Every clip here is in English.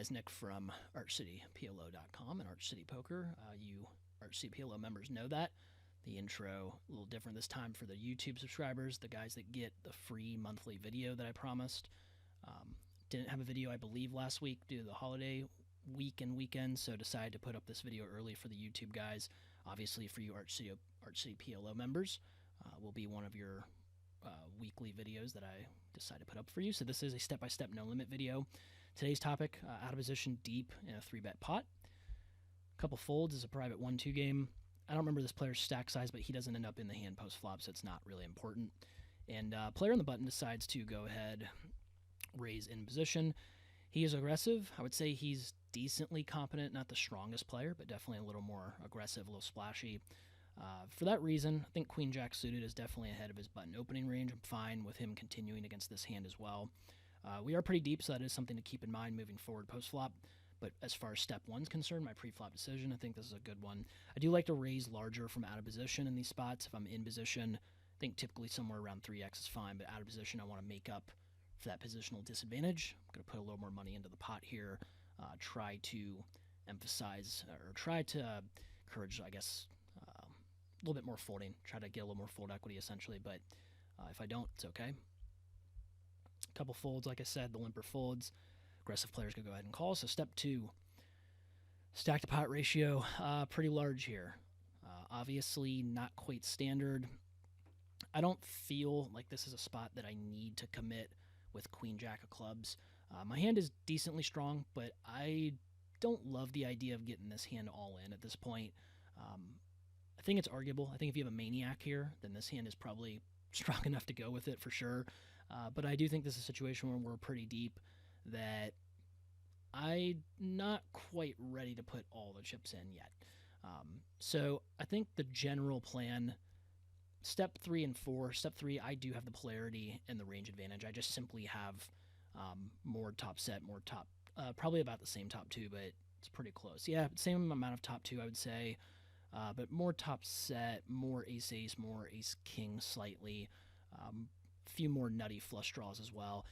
guys, Nick from ArchCityPLO.com and Arch City Poker. You Arch City PLO members know that. The intro a little different this time for the YouTube subscribers, the guys that get the free monthly video that I promised. Didn't have a video, I believe, last week due to the holiday week and weekend, so decided to put up this video early for the YouTube guys. Obviously, for you Arch City PLO members, will be one of your weekly videos that I decided to put up for you. So this is a step-by-step no-limit video. Today's topic, out of position deep in a 3-bet pot. A couple folds is a private 1-2 game. I don't remember this player's stack size, but he doesn't end up in the hand post-flop, so it's not really important. And player on the button decides to go ahead, raise in position. He is aggressive. I would say he's decently competent, not the strongest player, but definitely a little more aggressive, a little splashy. For that reason, I think Queen Jack suited is definitely ahead of his button opening range. I'm fine with him continuing against this hand as well. We are pretty deep, so that is something to keep in mind moving forward post-flop. But as far as step 1 is concerned, my pre-flop decision, I think this is a good one. I do like to raise larger from out of position in these spots. If I'm in position, I think typically somewhere around 3x is fine, but out of position, I want to make up for that positional disadvantage. I'm going to put a little more money into the pot here, try to emphasize, or try to encourage, I guess, a little bit more folding, try to get a little more fold equity essentially, but if I don't, it's okay. A couple folds, like I said, the limper folds. Aggressive players could go ahead and call. So step 2, stack to pot ratio, pretty large here. Obviously not quite standard. I don't feel like this is a spot that I need to commit with Queen Jack of clubs. My hand is decently strong, but I don't love the idea of getting this hand all in at this point. I think it's arguable. I think if you have a maniac here, then this hand is probably strong enough to go with it for sure. But I do think this is a situation where we're pretty deep that I'm not quite ready to put all the chips in yet. So I think the general plan, step 3 and 4, step 3, I do have the polarity and the range advantage. I just simply have more top set, more top, probably about the same top 2, but it's pretty close. Yeah, same amount of top 2, I would say. But more top set, more ace-ace, more ace-king slightly, few more nutty flush draws as well.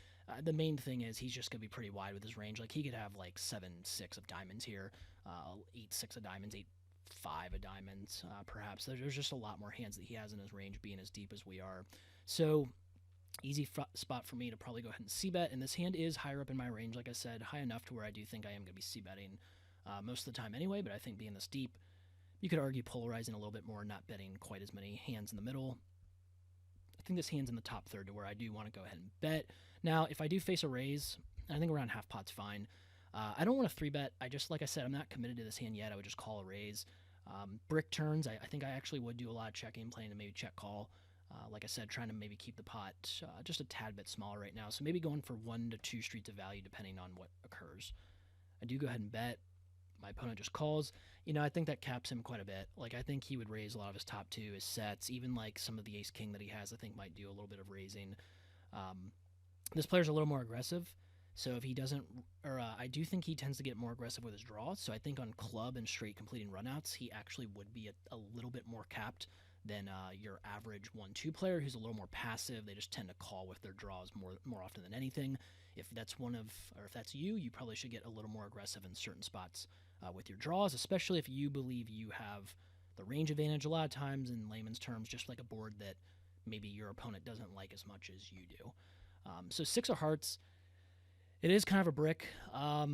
The main thing is he's just going to be pretty wide with his range. Like, he could have like 7-6 of diamonds here, 8-6 of diamonds, 8-5 of diamonds, perhaps. There's just a lot more hands that he has in his range being as deep as we are. So easy spot for me to probably go ahead and c-bet, and this hand is higher up in my range, like I said, high enough to where I do think I am going to be c-betting most of the time anyway, but I think being this deep, you could argue polarizing a little bit more, not betting quite as many hands in the middle. I think this hand's in the top third to where I do want to go ahead and bet. Now, if I do face a raise, I think around half pot's fine. I don't want to 3-bet. I just, like I said, I'm not committed to this hand yet. I would just call a raise. Brick turns, I think I actually would do a lot of checking, playing to maybe check call. Like I said, trying to maybe keep the pot just a tad bit smaller right now. So maybe going for 1 to 2 streets of value depending on what occurs. I do go ahead and bet. My opponent just calls. I think that caps him quite a bit. Like, I think he would raise a lot of his top 2, his sets, even like some of the ace-king that he has, I think might do a little bit of raising. This player's a little more aggressive, so if he doesn't, or I do think he tends to get more aggressive with his draws, so I think on club and straight completing runouts, he actually would be a little bit more capped than your average 1-2 player who's a little more passive. They just tend to call with their draws more often than anything. If that's if that's you, you probably should get a little more aggressive in certain spots with your draws, especially if you believe you have the range advantage. A lot of times, in layman's terms, just like a board that maybe your opponent doesn't like as much as you do. So 6 of hearts, it is kind of a brick. I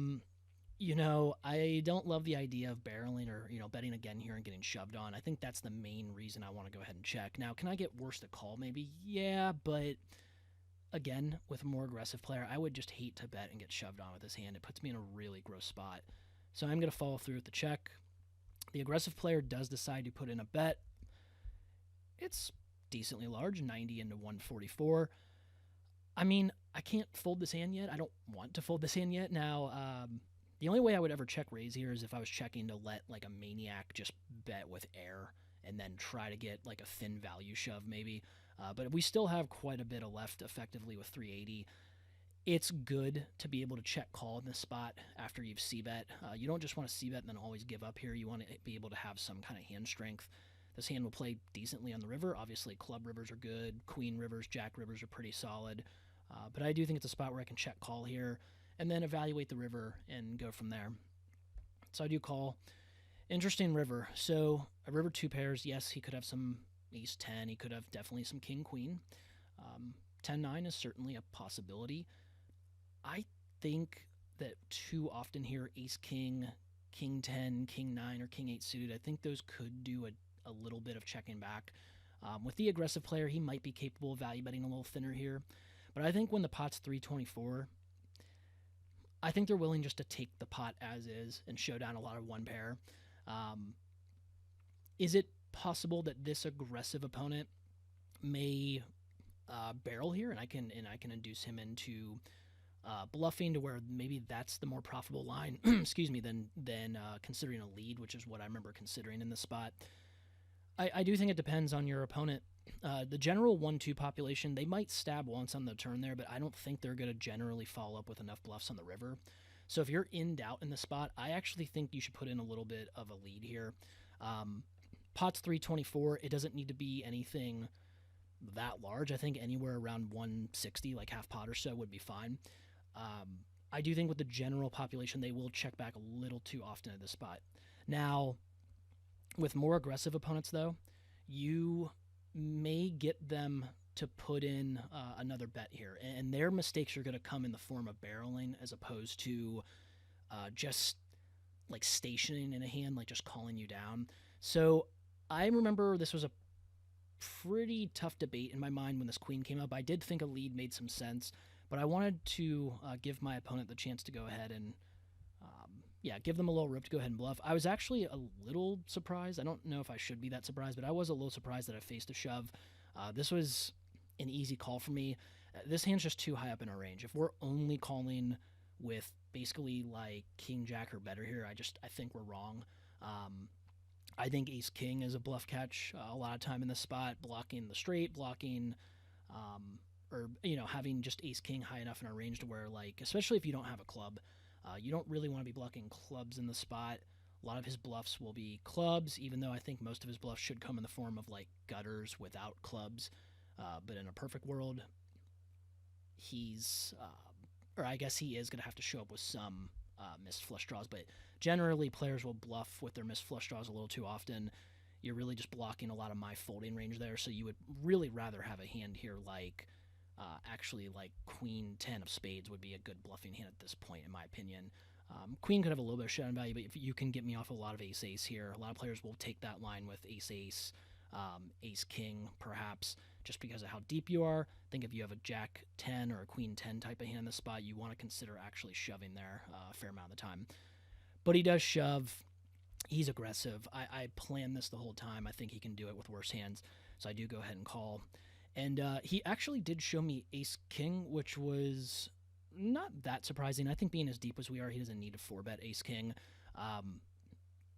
don't love the idea of barreling or, betting again here and getting shoved on. I think that's the main reason I want to go ahead and check. Now, can I get worse to call maybe? Yeah, but again, with a more aggressive player, I would just hate to bet and get shoved on with this hand. It puts me in a really gross spot. So I'm going to follow through with the check. The aggressive player does decide to put in a bet. It's decently large, 90 into 144. I mean, I can't fold this hand yet. I don't want to fold this hand yet. Now, the only way I would ever check raise here is if I was checking to let like a maniac just bet with air and then try to get like a thin value shove maybe. But we still have quite a bit of left effectively with 380. It's good to be able to check call in this spot after you've c-bet. You don't just want to c-bet and then always give up here. You want to be able to have some kind of hand strength. This hand will play decently on the river. Obviously, club rivers are good. Queen rivers, jack rivers are pretty solid. But I do think it's a spot where I can check call here and then evaluate the river and go from there. So I do call. Interesting river. So a river 2 pairs, yes, he could have some ace 10. He could have definitely some king queen. 10-9 is certainly a possibility. I think that too often here, ace king, king 10, king 9, or king 8 suited, I think those could do a little bit of checking back. With the aggressive player, he might be capable of value betting a little thinner here. But I think when the pot's 324, I think they're willing just to take the pot as is and show down a lot of one pair. Is it possible that this aggressive opponent may barrel here, and I can induce him into bluffing to where maybe that's the more profitable line, excuse me, than considering a lead, which is what I remember considering in this spot. I do think it depends on your opponent. The general 1-2 population, they might stab once on the turn there, but I don't think they're going to generally follow up with enough bluffs on the river. So if you're in doubt in the spot, I actually think you should put in a little bit of a lead here. Pot's 324. It doesn't need to be anything that large. I think anywhere around 160, like half pot or so, would be fine. I do think with the general population, they will check back a little too often at this spot. Now, with more aggressive opponents, though, you may get them to put in another bet here, and their mistakes are going to come in the form of barreling as opposed to just like stationing in a hand, like just calling you down. So I remember this was a pretty tough debate in my mind when this queen came up. I did think a lead made some sense, but I wanted to give my opponent the chance to go ahead and give them a little rope to go ahead and bluff. I was actually a little surprised. I don't know if I should be that surprised, but I was a little surprised that I faced a shove. This was an easy call for me. This hand's just too high up in our range. If we're only calling with basically like king jack or better here, I think we're wrong. I think ace king is a bluff catch a lot of time in this spot, blocking the straight, blocking or having just ace king high enough in our range to where, like, especially if you don't have a club, you don't really want to be blocking clubs in the spot. A lot of his bluffs will be clubs, even though I think most of his bluffs should come in the form of like gutters without clubs. But in a perfect world, he's, or I guess he is going to have to show up with some missed flush draws. But generally, players will bluff with their missed flush draws a little too often. You're really just blocking a lot of my folding range there. So you would really rather have a hand here like, actually like queen 10 of spades would be a good bluffing hand at this point, in my opinion. Queen could have a little bit of showdown value, but if you can get me off a lot of ace-ace here, a lot of players will take that line with ace-ace, ace-king, perhaps, just because of how deep you are. I think if you have a jack 10 or a queen 10 type of hand in the spot, you want to consider actually shoving there a fair amount of the time. But he does shove. He's aggressive. I planned this the whole time. I think he can do it with worse hands, so I do go ahead and call. And he actually did show me ace-king, which was not that surprising. I think being as deep as we are, he doesn't need to 4-bet ace-king.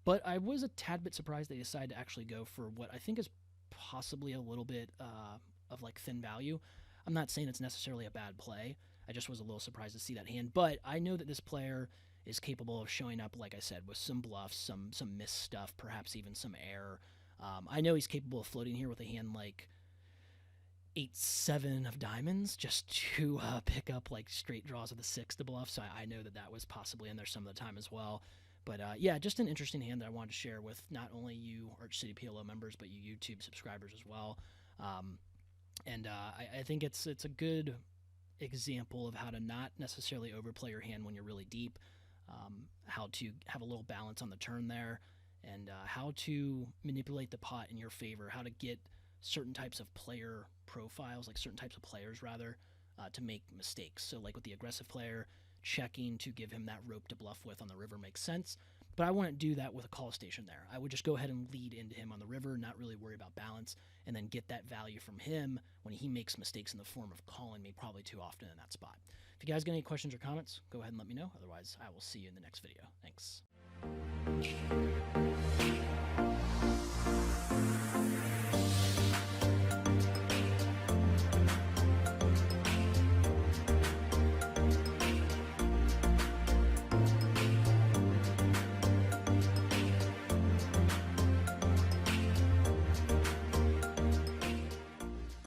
But I was a tad bit surprised they decided to actually go for what I think is possibly a little bit of like thin value. I'm not saying it's necessarily a bad play. I just was a little surprised to see that hand. But I know that this player is capable of showing up, like I said, with some bluffs, some missed stuff, perhaps even some air. I know he's capable of floating here with a hand like 8-7 of diamonds just to pick up like straight draws of the 6 to bluff. So I know that that was possibly in there some of the time as well. But yeah, just an interesting hand that I wanted to share with not only you Arch City PLO members, but you YouTube subscribers as well. I think it's a good example of how to not necessarily overplay your hand when you're really deep, how to have a little balance on the turn there, and how to manipulate the pot in your favor, how to get certain types of player profiles, like certain types of players rather, to make mistakes. So like with the aggressive player, checking to give him that rope to bluff with on the river makes sense, but I wouldn't do that with a call station there. I would just go ahead and lead into him on the river, not really worry about balance, and then get that value from him when he makes mistakes in the form of calling me probably too often in that spot. If you guys got any questions or comments, go ahead and let me know. Otherwise, I will see you in the next video. Thanks.